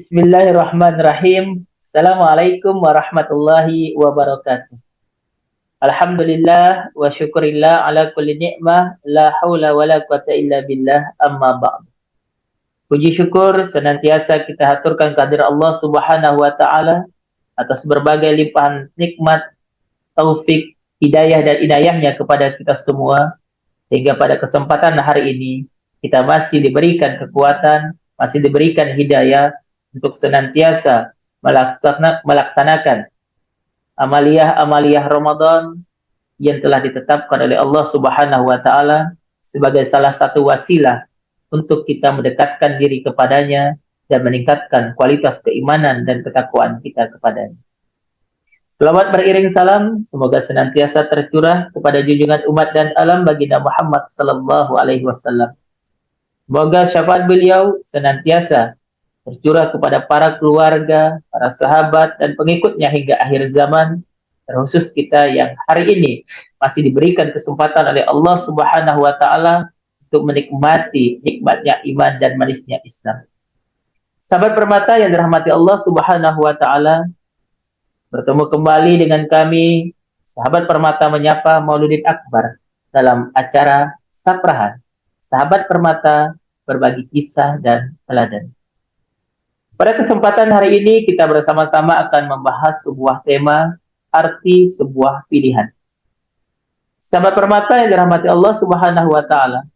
Bismillahirrahmanirrahim. Assalamualaikum warahmatullahi wabarakatuh. Alhamdulillah wa syukurillah ala kulli ni'mah la haula wa la quwata illa billah amma ba'd. Puji syukur senantiasa kita haturkan kehadirat Allah Subhanahu wa taala atas berbagai limpahan nikmat, taufik, hidayah dan inayahnya kepada kita semua hingga pada kesempatan hari ini kita masih diberikan kekuatan, masih diberikan hidayah untuk senantiasa melaksanakan amaliyah-amaliyah Ramadan yang telah ditetapkan oleh Allah Subhanahu wa taala sebagai salah satu wasilah untuk kita mendekatkan diri kepadanya dan meningkatkan kualitas keimanan dan ketakwaan kita kepadanya. Selamat beriring salam, semoga senantiasa tercurah kepada junjungan umat dan alam baginda Muhammad sallallahu alaihi wasallam. Semoga syafaat beliau senantiasa tercurah kepada para keluarga, para sahabat, dan pengikutnya hingga akhir zaman, terkhusus kita yang hari ini masih diberikan kesempatan oleh Allah Subhanahu wa taala untuk menikmati nikmatnya iman dan manisnya Islam. Sahabat permata yang dirahmati Allah Subhanahu wa taala, bertemu kembali dengan kami, sahabat permata menyapa Mauludin Akbar dalam acara Saprahan. Sahabat permata berbagi kisah dan teladan. Pada kesempatan hari ini kita bersama-sama akan membahas sebuah tema, arti sebuah pilihan. Sahabat permata yang dirahmati Allah Subhanahu wa taala,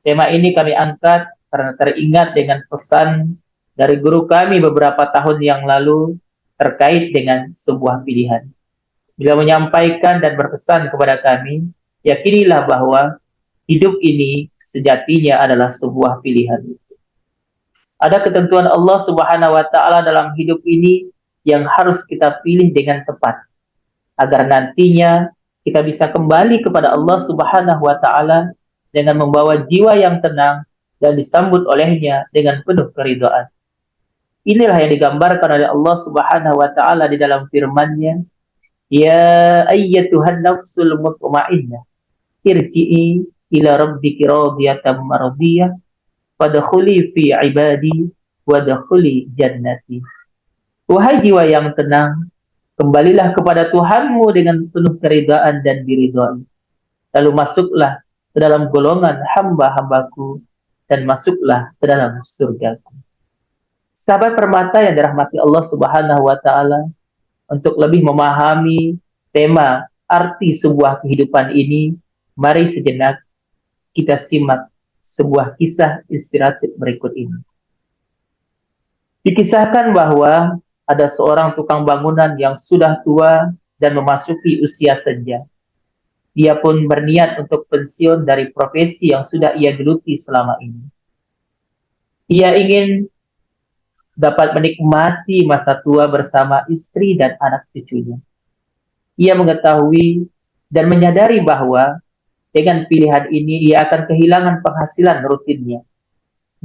tema ini kami angkat karena teringat dengan pesan dari guru kami beberapa tahun yang lalu terkait dengan sebuah pilihan. Beliau menyampaikan dan berpesan kepada kami, yakinilah bahwa hidup ini sejatinya adalah sebuah pilihan. Ada ketentuan Allah Subhanahu wa taala dalam hidup ini yang harus kita pilih dengan tepat agar nantinya kita bisa kembali kepada Allah Subhanahu wa taala dengan membawa jiwa yang tenang dan disambut olehnya dengan penuh keridhaan. Inilah yang digambarkan oleh Allah Subhanahu wa taala di dalam firman-Nya, "Ya ayyatuhan nafsul mutmainnah, irji'i ila rabbiki radiyatan mardiyah, fadkhuli fi ibadi wadkhuli jannati." Wahai jiwa yang tenang, kembalilah kepada Tuhanmu dengan penuh keridaan dan diridhai. Lalu masuklah ke dalam golongan hamba-hambaku dan masuklah ke dalam surgaku. Sahabat permata yang dirahmati Allah Subhanahu wa taala, untuk lebih memahami tema arti sebuah kehidupan ini, mari sejenak kita simak sebuah kisah inspiratif berikut ini. Dikisahkan bahwa ada seorang tukang bangunan yang sudah tua dan memasuki usia senja. Dia pun berniat untuk pensiun dari profesi yang sudah ia geluti selama ini. Ia ingin dapat menikmati masa tua bersama istri dan anak cucunya. Ia mengetahui dan menyadari bahwa dengan pilihan ini ia akan kehilangan penghasilan rutinnya.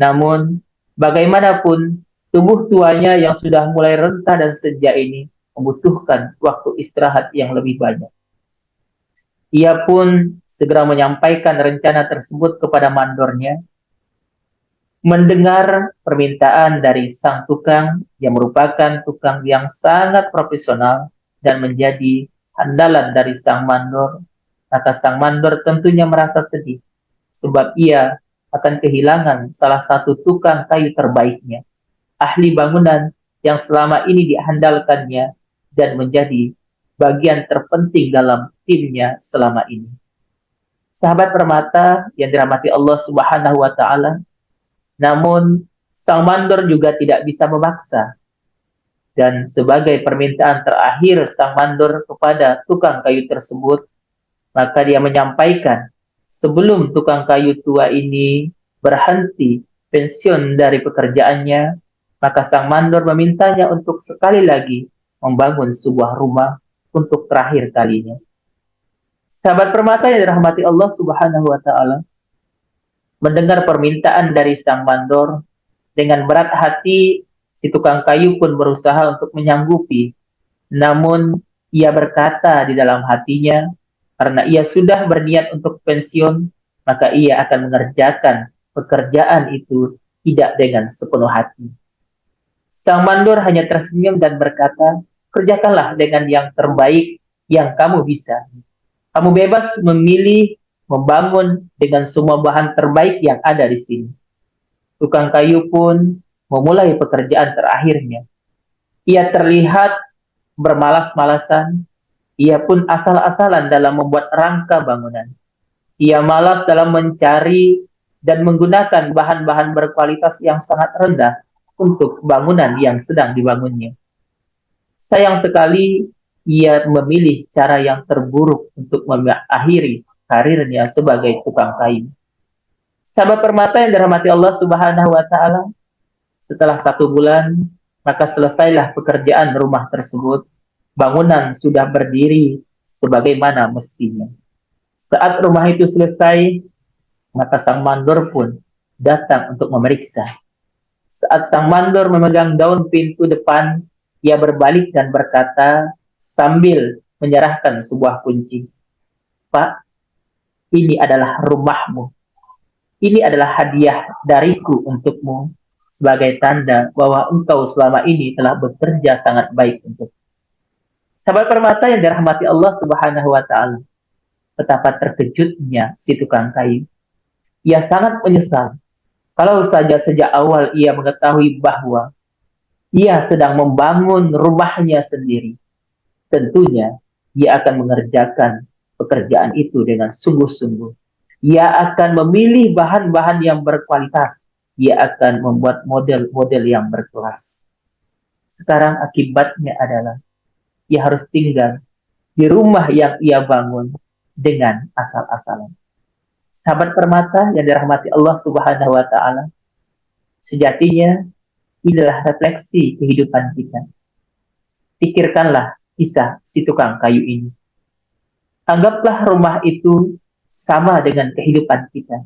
Namun, bagaimanapun, tubuh tuanya yang sudah mulai rentah dan senja ini membutuhkan waktu istirahat yang lebih banyak. Ia pun segera menyampaikan rencana tersebut kepada mandornya. Mendengar permintaan dari sang tukang yang merupakan tukang yang sangat profesional dan menjadi andalan dari sang mandor, maka sang mandor tentunya merasa sedih sebab ia akan kehilangan salah satu tukang kayu terbaiknya, ahli bangunan yang selama ini diandalkannya dan menjadi bagian terpenting dalam timnya selama ini. Sahabat permata yang dirahmati Allah Subhanahu wa taala, namun sang mandor juga tidak bisa memaksa. Dan sebagai permintaan terakhir sang mandor kepada tukang kayu tersebut, maka dia menyampaikan sebelum tukang kayu tua ini berhenti pensiun dari pekerjaannya, maka sang mandor memintanya untuk sekali lagi membangun sebuah rumah untuk terakhir kalinya. Sahabat permata yang dirahmati Allah Subhanahu wa taala, mendengar permintaan dari sang mandor, dengan berat hati si tukang kayu pun berusaha untuk menyanggupi. Namun ia berkata di dalam hatinya, karena ia sudah berniat untuk pensiun, maka ia akan mengerjakan pekerjaan itu tidak dengan sepenuh hati. Sang mandor hanya tersenyum dan berkata, kerjakanlah dengan yang terbaik yang kamu bisa. Kamu bebas memilih membangun dengan semua bahan terbaik yang ada di sini. Tukang kayu pun memulai pekerjaan terakhirnya. Ia terlihat bermalas-malasan. Ia pun asal-asalan dalam membuat rangka bangunan. Ia malas dalam mencari dan menggunakan bahan-bahan berkualitas yang sangat rendah untuk bangunan yang sedang dibangunnya. Sayang sekali, ia memilih cara yang terburuk untuk mengakhiri karirnya sebagai tukang kayu. Sahabat permata yang dirahmati Allah Subhanahu wa Ta'ala, setelah 1 bulan, maka selesailah pekerjaan rumah tersebut. Bangunan sudah berdiri sebagaimana mestinya. Saat rumah itu selesai, maka sang mandor pun datang untuk memeriksa. Saat sang mandor memegang daun pintu depan, ia berbalik dan berkata sambil menyerahkan sebuah kunci. Pak, ini adalah rumahmu. Ini adalah hadiah dariku untukmu sebagai tanda bahwa engkau selama ini telah bekerja sangat baik untuk. Sahabat permata yang dirahmati Allah Subhanahu wa Ta'ala, betapa terkejutnya si tukang kayu. Ia sangat menyesal kalau saja sejak awal ia mengetahui bahwa ia sedang membangun rumahnya sendiri. Tentunya ia akan mengerjakan pekerjaan itu dengan sungguh-sungguh. Ia akan memilih bahan-bahan yang berkualitas. Ia akan membuat model-model yang berkelas. Sekarang akibatnya adalah ia harus tinggal di rumah yang ia bangun dengan asal-asalan. Sahabat permata yang dirahmati Allah Subhanahu wa Ta'ala, sejatinya inilah refleksi kehidupan kita. Pikirkanlah kisah si tukang kayu ini. Anggaplah rumah itu sama dengan kehidupan kita.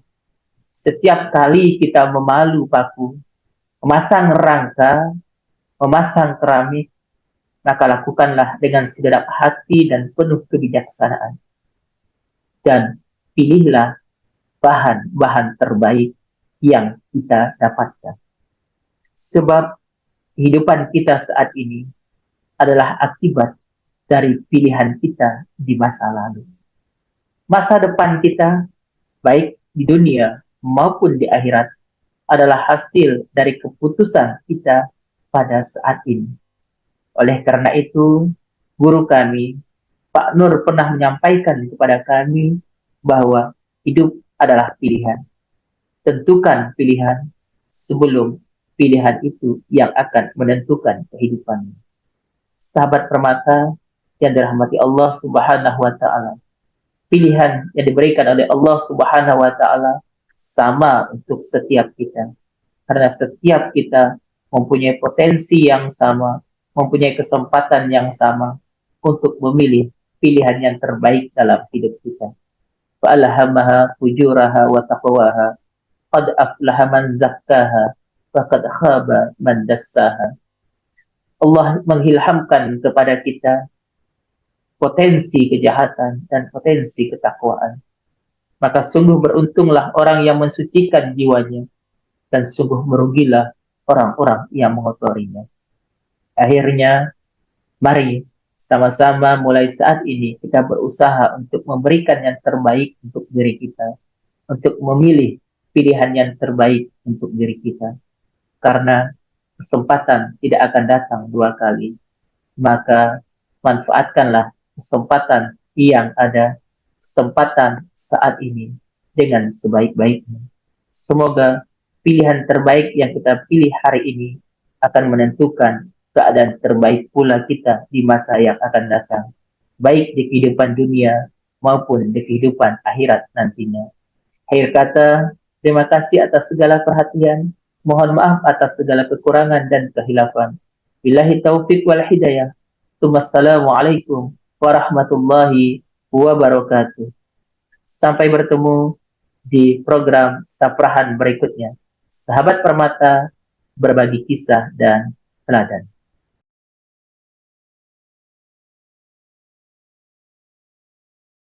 Setiap kali kita memalu paku, memasang rangka, memasang keramik, maka lakukanlah dengan segenap hati dan penuh kebijaksanaan. Dan pilihlah bahan-bahan terbaik yang kita dapatkan. Sebab kehidupan kita saat ini adalah akibat dari pilihan kita di masa lalu. Masa depan kita, baik di dunia maupun di akhirat, adalah hasil dari keputusan kita pada saat ini. Oleh karena itu, guru kami, Pak Nur, pernah menyampaikan kepada kami bahwa hidup adalah pilihan. Tentukan pilihan sebelum pilihan itu yang akan menentukan kehidupanmu. Sahabat permata yang dirahmati Allah Subhanahu wa Ta'ala, pilihan yang diberikan oleh Allah Subhanahu wa Ta'ala sama untuk setiap kita. Karena setiap kita mempunyai potensi yang sama, mempunyai kesempatan yang sama untuk memilih pilihan yang terbaik dalam hidup kita. Fa'alhamaha fujuraha wa taqwaha, qad aflaha man zakkaha, wa qad khaba man dassaha. Allah mengilhamkan kepada kita potensi kejahatan dan potensi ketakwaan. Maka sungguh beruntunglah orang yang mensucikan jiwanya, dan sungguh merugilah orang-orang yang mengotorinya. Akhirnya, mari sama-sama mulai saat ini kita berusaha untuk memberikan yang terbaik untuk diri kita, untuk memilih pilihan yang terbaik untuk diri kita. Karena kesempatan tidak akan datang 2 kali. Maka manfaatkanlah kesempatan yang ada, kesempatan saat ini dengan sebaik-baiknya. Semoga pilihan terbaik yang kita pilih hari ini akan menentukan keadaan terbaik pula kita di masa yang akan datang, baik di kehidupan dunia maupun di kehidupan akhirat nantinya. Akhir kata, terima kasih atas segala perhatian. Mohon maaf atas segala kekurangan dan kehilafan. Billahi taufiq wal hidayah. Wassalamualaikum warahmatullahi wabarakatuh. Sampai bertemu di program Saprahan berikutnya. Sahabat Permata, berbagi kisah dan teladan.